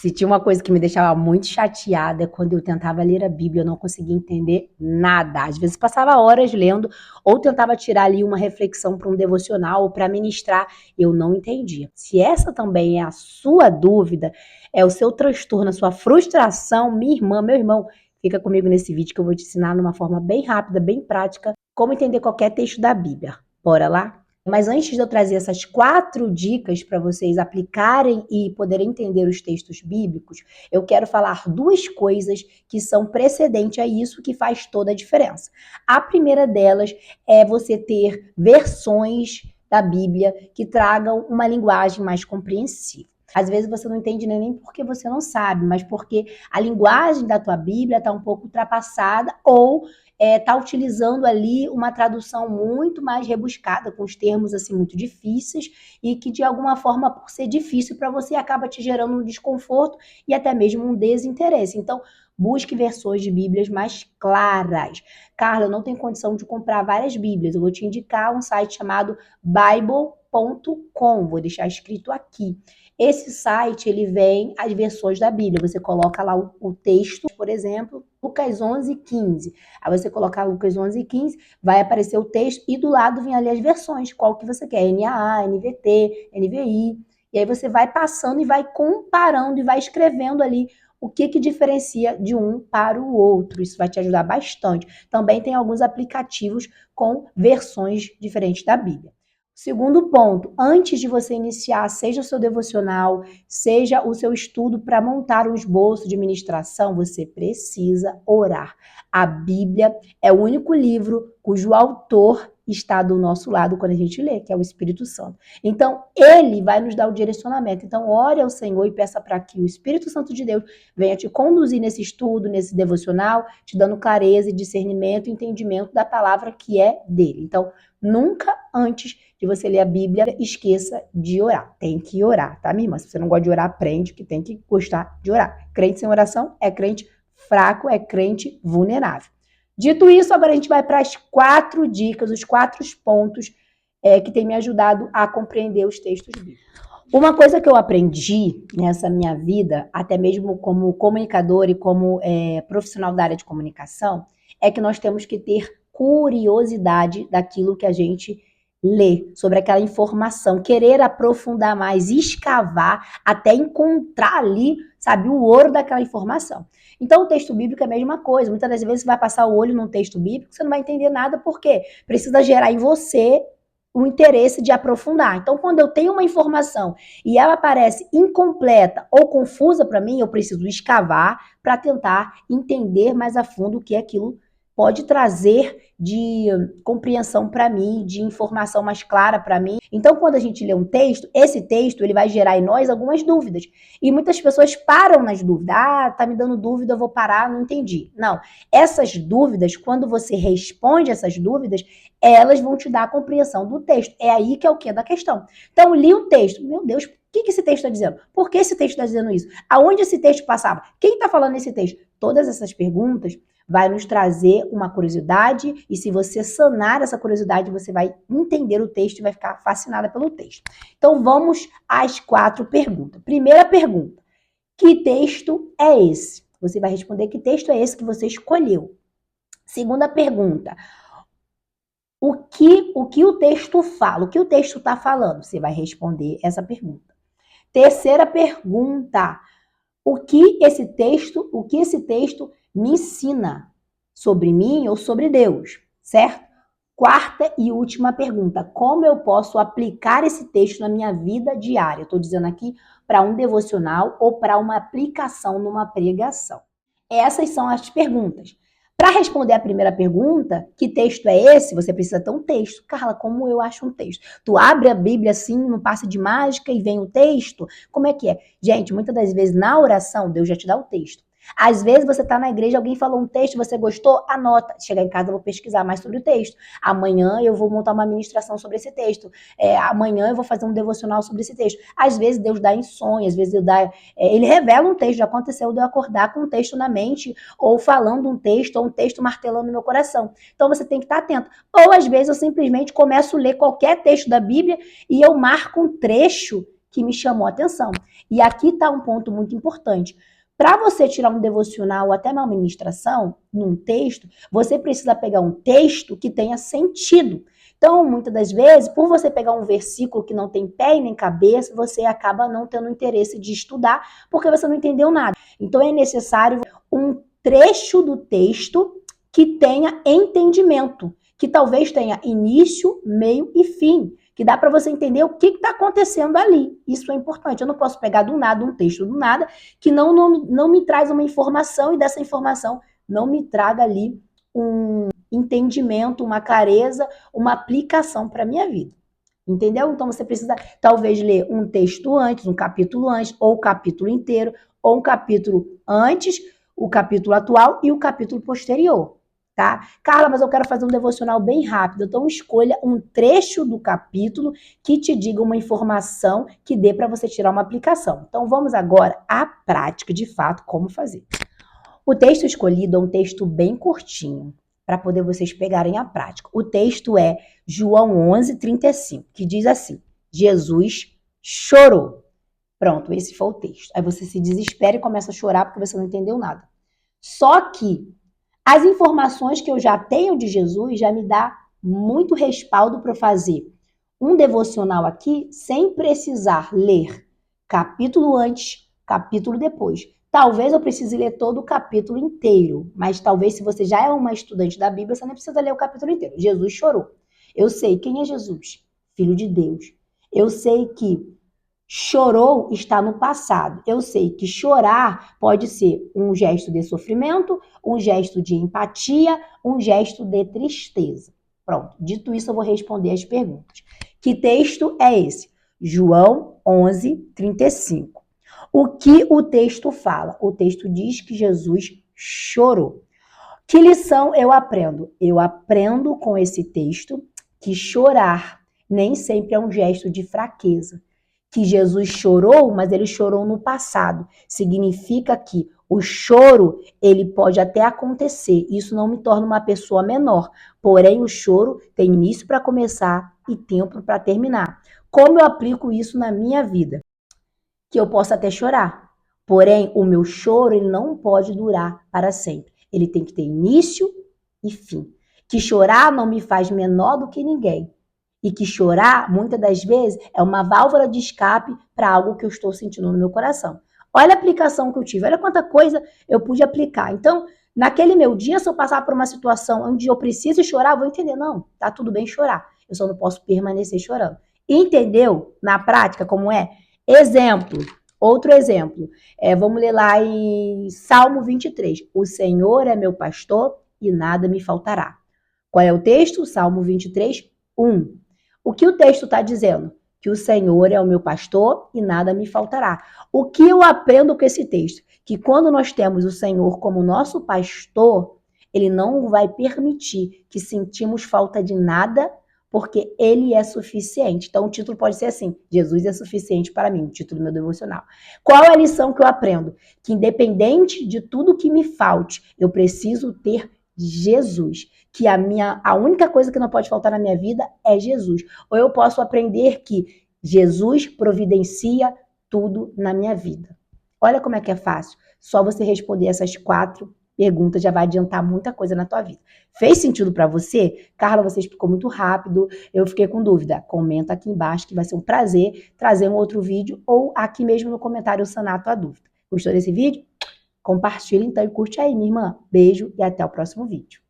Se tinha uma coisa que me deixava muito chateada é quando eu tentava ler a Bíblia, eu não conseguia entender nada. Às vezes passava horas lendo, ou tentava tirar ali uma reflexão para um devocional ou para ministrar, eu não entendia. Se essa também é a sua dúvida, é o seu transtorno, a sua frustração, minha irmã, meu irmão, fica comigo nesse vídeo que eu vou te ensinar de uma forma bem rápida, bem prática, como entender qualquer texto da Bíblia. Bora lá? Mas antes de eu trazer essas 4 dicas para vocês aplicarem e poderem entender os textos bíblicos, eu quero falar 2 coisas que são precedente a isso, que faz toda a diferença. A primeira delas é você ter versões da Bíblia que tragam uma linguagem mais compreensível. Às vezes você não entende nem porque você não sabe, mas porque a linguagem da tua Bíblia está um pouco ultrapassada ou está utilizando ali uma tradução muito mais rebuscada, com os termos assim muito difíceis e que de alguma forma, por ser difícil para você, acaba te gerando um desconforto e até mesmo um desinteresse. Então, busque versões de Bíblias mais claras. Carla, eu não tenho condição de comprar várias Bíblias. Eu vou te indicar um site chamado Bible.com. Vou deixar escrito aqui. Esse site, ele vem as versões da Bíblia. Você coloca lá o texto, por exemplo, Lucas 11:15. Aí você colocar Lucas 11:15, vai aparecer o texto e do lado vem ali as versões, qual que você quer, NAA, NVT, NVI. E aí você vai passando e vai comparando e vai escrevendo ali o que diferencia de um para o outro. Isso vai te ajudar bastante. Também tem alguns aplicativos com versões diferentes da Bíblia. Segundo ponto, antes de você iniciar, seja o seu devocional, seja o seu estudo para montar um esboço de ministração, você precisa orar. A Bíblia é o único livro cujo autor está do nosso lado quando a gente lê, que é o Espírito Santo. Então, ele vai nos dar o direcionamento. Então, ore ao Senhor e peça para que o Espírito Santo de Deus venha te conduzir nesse estudo, nesse devocional, te dando clareza, discernimento e entendimento da palavra que é dele. Então, nunca antes de você ler a Bíblia, esqueça de orar. Tem que orar, tá, minha irmã? Se você não gosta de orar, aprende que tem que gostar de orar. Crente sem oração é crente fraco, é crente vulnerável. Dito isso, agora a gente vai para as 4 dicas, os 4 pontos que tem me ajudado a compreender os textos bíblicos. Uma coisa que eu aprendi nessa minha vida, até mesmo como comunicador e como profissional da área de comunicação, é que nós temos que ter curiosidade daquilo que a gente lê, sobre aquela informação, querer aprofundar mais, escavar, até encontrar ali, sabe, o ouro daquela informação. Então, o texto bíblico é a mesma coisa. Muitas das vezes você vai passar o olho num texto bíblico, você não vai entender nada, por quê? Precisa gerar em você o interesse de aprofundar. Então, quando eu tenho uma informação e ela parece incompleta ou confusa para mim, eu preciso escavar para tentar entender mais a fundo o que aquilo pode trazer de compreensão para mim, de informação mais clara para mim. Então, quando a gente lê um texto, esse texto ele vai gerar em nós algumas dúvidas. E muitas pessoas param nas dúvidas. Ah, tá me dando dúvida, eu vou parar, não entendi. Não, essas dúvidas, quando você responde essas dúvidas, elas vão te dar a compreensão do texto. É aí que é o quê da questão. Então, eu li o texto. Meu Deus, o que esse texto está dizendo? Por que esse texto está dizendo isso? Aonde esse texto passava? Quem está falando nesse texto? Todas essas perguntas vai nos trazer uma curiosidade e se você sanar essa curiosidade, você vai entender o texto e vai ficar fascinada pelo texto. Então, vamos às 4 perguntas. Primeira pergunta, que texto é esse? Você vai responder que texto é esse que você escolheu. Segunda pergunta, o que o texto fala? O que o texto está falando? Você vai responder essa pergunta. Terceira pergunta, o que esse texto me ensina sobre mim ou sobre Deus, certo? Quarta e última pergunta, como eu posso aplicar esse texto na minha vida diária? Eu estou dizendo aqui para um devocional ou para uma aplicação numa pregação. Essas são as perguntas. Para responder a primeira pergunta, que texto é esse? Você precisa ter um texto. Carla, como eu acho um texto? Tu abre a Bíblia assim, num passe de mágica e vem o texto? Como é que é? Gente, muitas das vezes na oração, Deus já te dá o texto. Às vezes você está na igreja, alguém falou um texto, você gostou? Anota. Chegar em casa eu vou pesquisar mais sobre o texto. Amanhã eu vou montar uma ministração sobre esse texto. Amanhã eu vou fazer um devocional sobre esse texto. Às vezes Deus dá em sonho, às vezes Ele revela um texto. Já aconteceu de eu acordar com um texto na mente, ou falando um texto, ou um texto martelando no meu coração. Então você tem que estar atento. Ou às vezes eu simplesmente começo a ler qualquer texto da Bíblia e eu marco um trecho que me chamou a atenção. E aqui está um ponto muito importante. Para você tirar um devocional ou até uma ministração num texto, você precisa pegar um texto que tenha sentido. Então, muitas das vezes, por você pegar um versículo que não tem pé e nem cabeça, você acaba não tendo interesse de estudar, porque você não entendeu nada. Então, é necessário um trecho do texto que tenha entendimento, que talvez tenha início, meio e fim, que dá para você entender o que está acontecendo ali. Isso é importante. Eu não posso pegar do nada um texto do nada que não me traz uma informação e dessa informação não me traga ali um entendimento, uma clareza, uma aplicação para a minha vida. Entendeu? Então você precisa talvez ler um texto antes, um capítulo antes, ou o capítulo inteiro, ou um capítulo antes, o capítulo atual e o capítulo posterior. Tá? Carla, mas eu quero fazer um devocional bem rápido. Então escolha um trecho do capítulo que te diga uma informação que dê para você tirar uma aplicação. Então vamos agora à prática, de fato, como fazer. O texto escolhido é um texto bem curtinho, para poder vocês pegarem a prática. O texto é João 11:35, que diz assim: Jesus chorou. Pronto, esse foi o texto. Aí você se desespera e começa a chorar porque você não entendeu nada. Só que as informações que eu já tenho de Jesus já me dá muito respaldo para fazer um devocional aqui sem precisar ler capítulo antes, capítulo depois. Talvez eu precise ler todo o capítulo inteiro, mas talvez se você já é uma estudante da Bíblia, você não precisa ler o capítulo inteiro. Jesus chorou. Eu sei quem é Jesus, Filho de Deus. Eu sei que chorou está no passado. Eu sei que chorar pode ser um gesto de sofrimento, um gesto de empatia, um gesto de tristeza. Pronto, dito isso, eu vou responder as perguntas. Que texto é esse? João 11:35. O que o texto fala? O texto diz que Jesus chorou. Que lição eu aprendo? Eu aprendo com esse texto que chorar nem sempre é um gesto de fraqueza. Que Jesus chorou, mas ele chorou no passado. Significa que o choro, ele pode até acontecer. Isso não me torna uma pessoa menor. Porém, o choro tem início para começar e tempo para terminar. Como eu aplico isso na minha vida? Que eu posso até chorar. Porém, o meu choro ele não pode durar para sempre. Ele tem que ter início e fim. Que chorar não me faz menor do que ninguém. E que chorar, muitas das vezes, é uma válvula de escape para algo que eu estou sentindo no meu coração. Olha a aplicação que eu tive, olha quanta coisa eu pude aplicar. Então, naquele meu dia, se eu passar por uma situação onde eu preciso chorar, eu vou entender, não, tá tudo bem chorar. Eu só não posso permanecer chorando. Entendeu? Na prática, como é? Exemplo, outro exemplo. Vamos ler lá em Salmo 23. O Senhor é meu pastor e nada me faltará. Qual é o texto? Salmo 23, 1. O que o texto está dizendo? Que o Senhor é o meu pastor e nada me faltará. O que eu aprendo com esse texto? Que quando nós temos o Senhor como nosso pastor, ele não vai permitir que sentimos falta de nada, porque ele é suficiente. Então o título pode ser assim: Jesus é suficiente para mim, o título do meu devocional. Qual é a lição que eu aprendo? Que independente de tudo que me falte, eu preciso ter Jesus. Que a única coisa que não pode faltar na minha vida é Jesus. Ou eu posso aprender que Jesus providencia tudo na minha vida. Olha como é que é fácil. Só você responder essas 4 perguntas já vai adiantar muita coisa na tua vida. Fez sentido para você? Carla, você explicou muito rápido. Eu fiquei com dúvida. Comenta aqui embaixo que vai ser um prazer trazer um outro vídeo ou aqui mesmo no comentário sanar a tua dúvida. Gostou desse vídeo? Compartilha então e curte aí, minha irmã. Beijo e até o próximo vídeo.